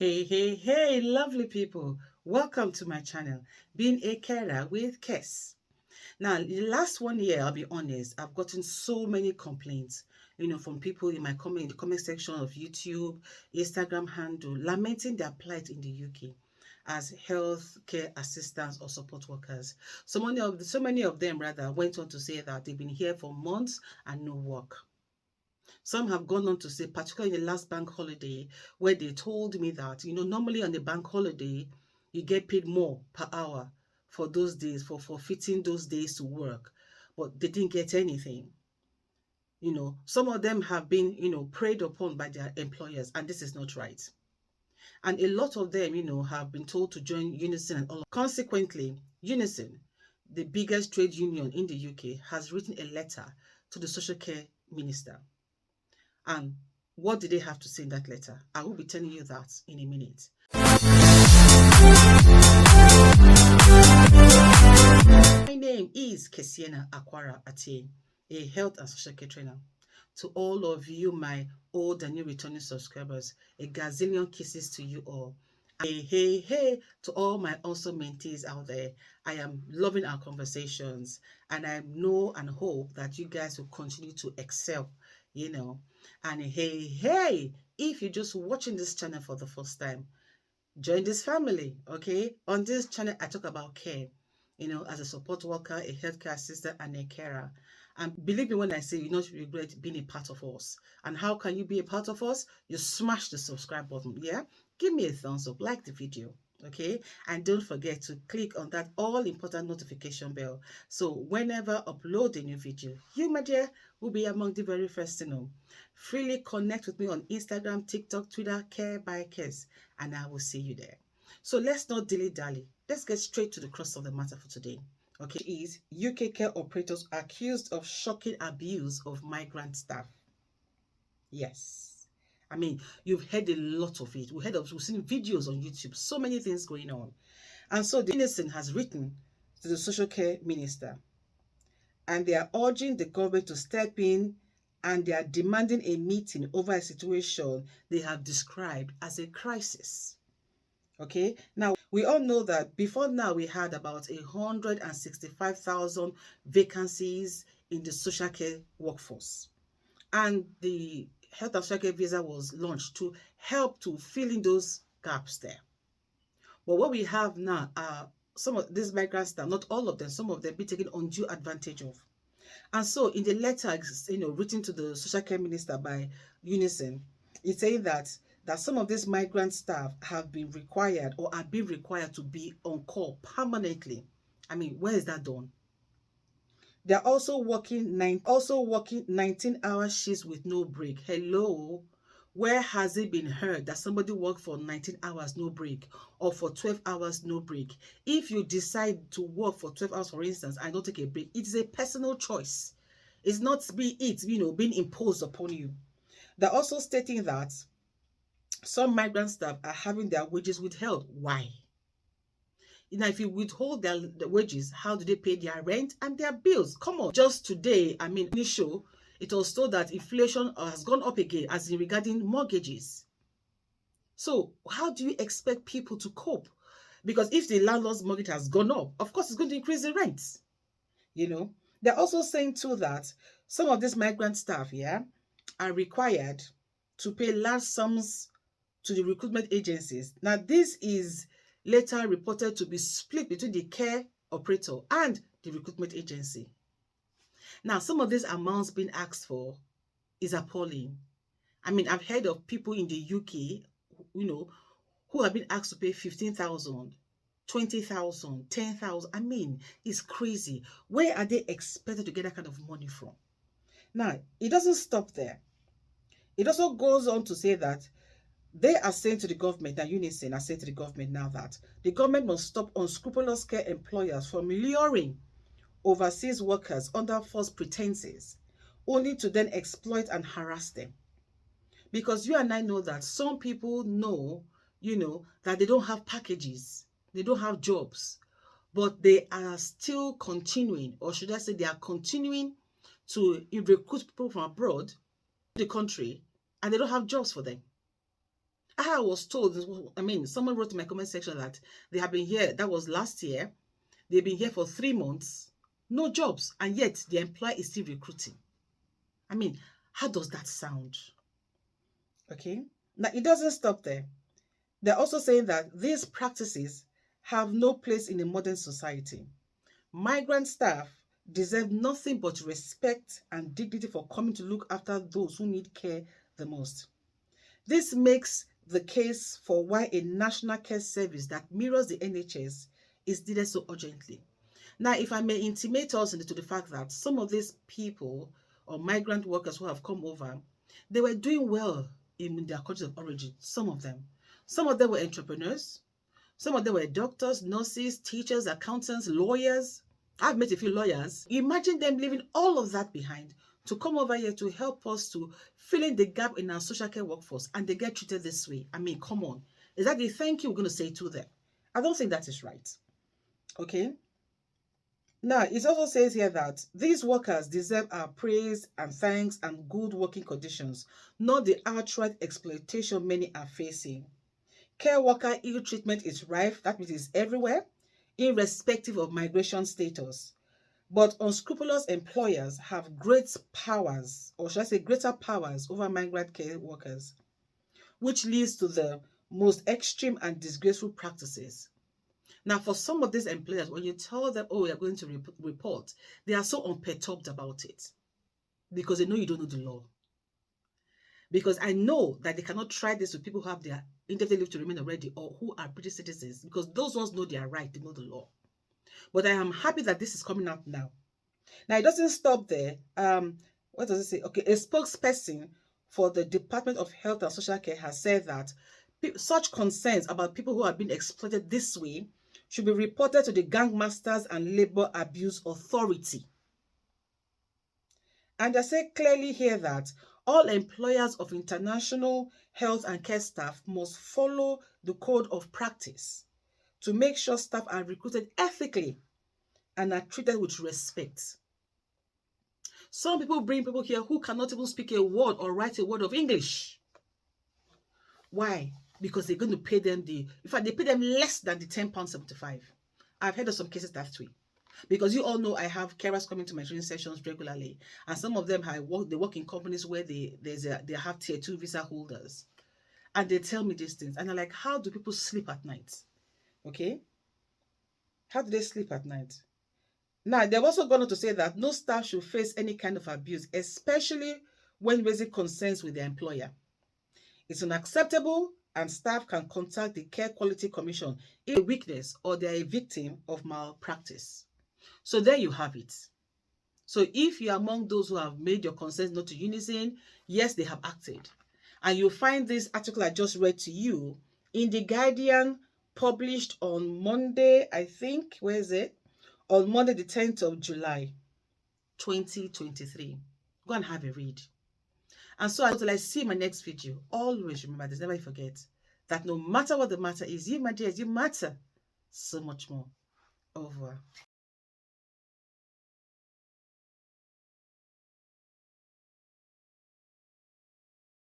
Hey, lovely people. Welcome to my channel, Being a Carer with Kes. Now, the last 1 year, I'll be honest, I've gotten so many complaints, from people in the comment section of YouTube, Instagram handle, lamenting their plight in the UK as healthcare assistants or support workers. So many of them rather went on to say that they've been here for months and no work. Some have gone on to say, particularly in the last bank holiday, where they told me that, normally on the bank holiday, you get paid more per hour for those days, for fitting those days to work, but they didn't get anything. Some of them have been, preyed upon by their employers, and this is not right. And a lot of them, have been told to join Unison and all. Consequently, Unison, the biggest trade union in the UK, has written a letter to the social care minister. And what did they have to say in that letter? I will be telling you that in a minute. My name is Kesiena Akwara Ate, a health and social care trainer. To all of you, my old and new returning subscribers, a gazillion kisses to you all. Hey, to all my awesome mentees out there. I am loving our conversations, and I know and hope that you guys will continue to excel, And hey, if you're just watching this channel for the first time, join this family, okay? On this channel, I talk about care, as a support worker, a healthcare assistant, and a carer. And believe me when I say you not regret being a part of us. And how can you be a part of us? You smash the subscribe button, yeah? Give me a thumbs up, like the video, okay? And don't forget to click on that all-important notification bell. So whenever I upload a new video, you, my dear, will be among the very first to know. Freely connect with me on Instagram, TikTok, Twitter, Care by Kes, and I will see you there. So let's not dilly-dally. Let's get straight to the crux of the matter for today. Okay, is UK care operators accused of shocking abuse of migrant staff? Yes. I mean, you've heard a lot of it. We've seen videos on YouTube, so many things going on. And so the Unison has written to the social care minister, and they are urging the government to step in, and they are demanding a meeting over a situation they have described as a crisis. Okay, now we all know that before now we had about 165,000 vacancies in the social care workforce, and the health and social care visa was launched to help to fill in those gaps there. But what we have now are some of these migrant staff, not all of them, some of them be taken undue advantage of. And so in the letter, written to the social care minister by Unison, it's saying that some of these migrant staff have been required or are being required to be on call permanently. I mean, where is that done? They're also working 19-hour shifts with no break. Hello? Where has it been heard that somebody worked for 19 hours, no break, or for 12 hours, no break? If you decide to work for 12 hours, for instance, and don't take a break, it is a personal choice. It's not being imposed upon you. They're also stating that some migrant staff are having their wages withheld. Why? If you withhold their wages, how do they pay their rent and their bills? Come on. Just today, show, it was told that inflation has gone up again as in regarding mortgages. So how do you expect people to cope? Because if the landlord's mortgage has gone up, of course, it's going to increase the rents. They're also saying too that some of these migrant staff, are required to pay large sums to the recruitment agencies. Now, this is later reported to be split between the care operator and the recruitment agency. Now, some of these amounts being asked for is appalling. I mean, I've heard of people in the UK, who have been asked to pay 15,000, 20,000, 10,000. I mean, it's crazy. Where are they expected to get that kind of money from? Now, it doesn't stop there. It also goes on to say that they are saying to the government, that Unison are saying to the government now that the government must stop unscrupulous care employers from luring overseas workers under false pretenses, only to then exploit and harass them. Because you and I know that some people know, that they don't have packages, they don't have jobs, but they are still continuing, or should I say they are continuing to recruit people from abroad, the country, and they don't have jobs for them. I was told, I mean, someone wrote in my comment section that they have been here, that was last year, they've been here for 3 months, no jobs, and yet the employer is still recruiting. I mean, how does that sound? Okay. Now, it doesn't stop there. They're also saying that these practices have no place in a modern society. Migrant staff deserve nothing but respect and dignity for coming to look after those who need care the most. This makes the case for why a national care service that mirrors the NHS is needed so urgently. Now, if I may intimate us into the fact that some of these people or migrant workers who have come over, they were doing well in their countries of origin, some of them. Some of them were entrepreneurs. Some of them were doctors, nurses, teachers, accountants, lawyers. I've met a few lawyers. Imagine them leaving all of that behind to come over here to help us to fill in the gap in our social care workforce, and they get treated this way. I mean, come on. Is that the thank you we're going to say to them? I don't think that is right. Okay? Now, it also says here that these workers deserve our praise and thanks and good working conditions, not the outright exploitation many are facing. Care worker ill treatment is rife, that means it's everywhere, irrespective of migration status. But unscrupulous employers have great powers, or should I say greater powers, over migrant care workers, which leads to the most extreme and disgraceful practices. Now, for some of these employers, when you tell them, oh, we are going to report, they are so unperturbed about it because they know you don't know the law. Because I know that they cannot try this with people who have their indefinite leave to remain already or who are British citizens, because those ones know their right, they know the law. But I am happy that this is coming out now. Now, it doesn't stop there. What does it say? Okay, a spokesperson for the Department of Health and Social Care has said that such concerns about people who are being exploited this way should be reported to the Gangmasters and Labor Abuse Authority. And I say clearly here that all employers of international health and care staff must follow the code of practice to make sure staff are recruited ethically and are treated with respect. Some people bring people here who cannot even speak a word or write a word of English. Why? Because they're going to pay them in fact, they pay them less than the £10.75. I've heard of some cases that way. Because you all know I have carers coming to my training sessions regularly, and some of them they work in companies where they have tier 2 visa holders, and they tell me these things, and I'm like, how do people sleep at night? Okay, how do they sleep at night? Now, they've also gone on to say that no staff should face any kind of abuse, especially when raising concerns with their employer. It's unacceptable, and staff can contact the Care Quality Commission if a weakness or they are a victim of malpractice. So there you have it. So if you are among those who have made your concerns known to Unison, yes, they have acted. And you'll find this article I just read to you in The Guardian, published on Monday, I think. Where is it? On Monday, the 10th of July, 2023. Go and have a read. And so until I see my next video, always remember this, never forget that no matter what the matter is, you, my dears, you matter so much more. Au revoir.